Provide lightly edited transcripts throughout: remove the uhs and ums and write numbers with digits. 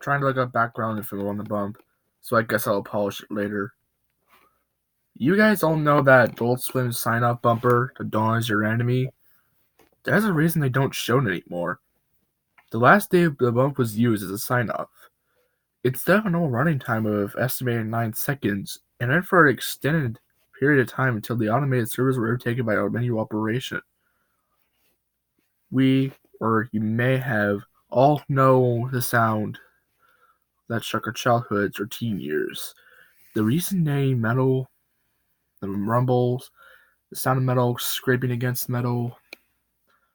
trying to look up background info on the bump, so I guess I'll polish it later. You guys all know that Adult Swim's sign-off bumper, "The Dawn is your enemy"? There's a reason they don't show it anymore. The last day the bump was used as a sign-off. Instead of a normal running time of estimated 9 seconds, and then for an extended period of time until the automated servers were overtaken by our menu operation. We, or you may have, all know the sound that shook our childhoods or teen years. The resonating metal, the rumbles, the sound of metal scraping against metal.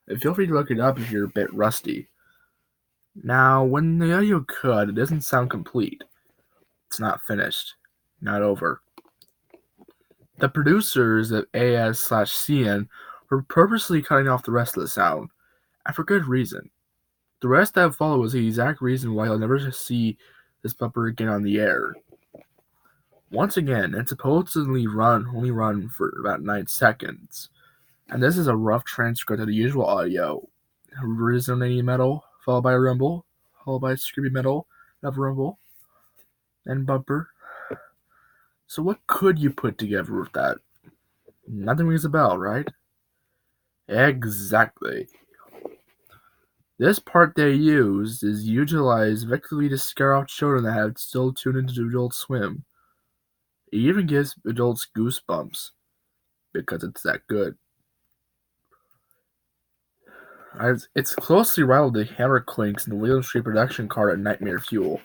And feel free to look it up if you're a bit rusty. Now, when the audio cut, it doesn't sound complete. It's not finished. Not over. The producers of AS/CN were purposely cutting off the rest of the sound, and for good reason. The rest that followed was the exact reason why you'll never see this bumper again on the air. Once again, it's supposedly only run for about 9 seconds, and this is a rough transcript of the usual audio. Resonating metal, followed by a rumble, followed by screamy metal, another rumble, and bumper. So what could you put together with that? Nothing rings a bell, right? Exactly. This part they used is utilized effectively to scare off children that have still tuned into Adult Swim. It even gives adults goosebumps, because it's that good. It's closely rivaled the Hammer Clinks and the William Street production card at Nightmare Fuel.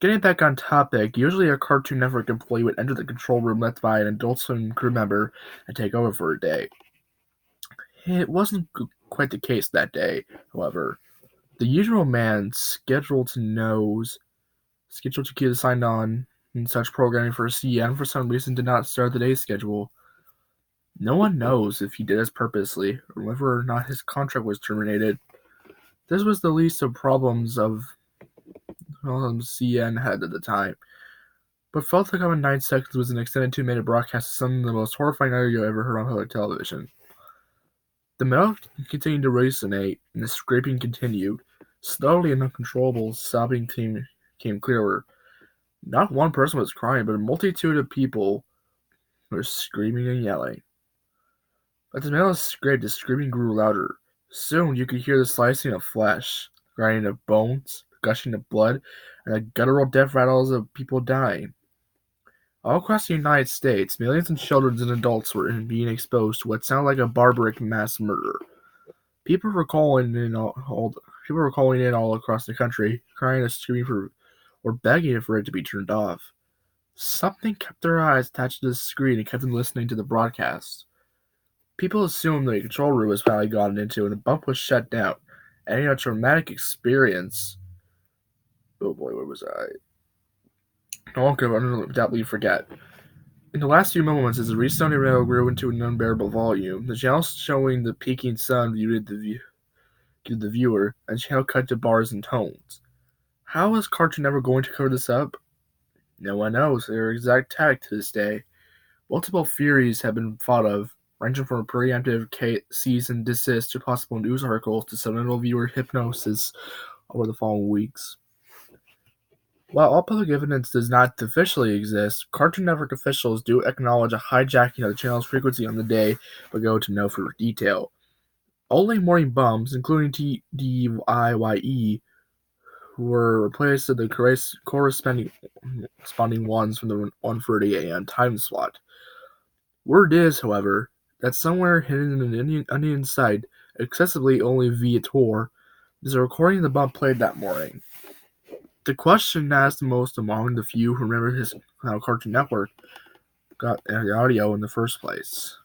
Getting back on topic, usually a Cartoon Network employee would enter the control room led by an Adult Swim crew member and take over for a day. It wasn't quite the case that day, however. The usual man scheduled to keep the sign on and such programming for CN for some reason did not start the day's schedule. No one knows if he did this purposely or whether or not his contract was terminated. This was the least of problems of CN had at the time, but felt like in 9 seconds was an extended 2-minute broadcast of some of the most horrifying audio ever heard on public television. The metal continued to resonate, and the scraping continued. Slowly and uncontrollable sobbing came clearer. Not one person was crying, but a multitude of people were screaming and yelling. As the metal scraped, the screaming grew louder. Soon you could hear the slicing of flesh, grinding of bones, gushing of blood, and the guttural death rattles of people dying. All across the United States, millions of children and adults were being exposed to what sounded like a barbaric mass murder. People were calling in all across the country, crying and screaming or begging for it to be turned off. Something kept their eyes attached to the screen and kept them listening to the broadcast. People assumed the control room was finally gotten into and the bump was shut down, adding a traumatic experience. Oh boy, where was I? No one could undoubtedly forget. In the last few moments, as the resounding rail grew into an unbearable volume, the channel showing the peaking sun viewed the viewer, and the channel cut to bars and tones. How is Cartoon Network going to cover this up? No one knows their exact tag to this day. Multiple theories have been thought of, ranging from a preemptive cease and desist to possible news articles to subliminal viewer hypnosis over the following weeks. While all public evidence does not officially exist, Cartoon Network officials do acknowledge a hijacking of the channel's frequency on the day, but go into no further detail. Only morning bumps, including TDIYE, were replaced with the corresponding ones from the 1:30 a.m. time slot. Word is, however, that somewhere hidden in an Indian site, accessibly only via Tor, is a recording of the bump played that morning. The question asked the most among the few who remember how Cartoon Network got the audio in the first place.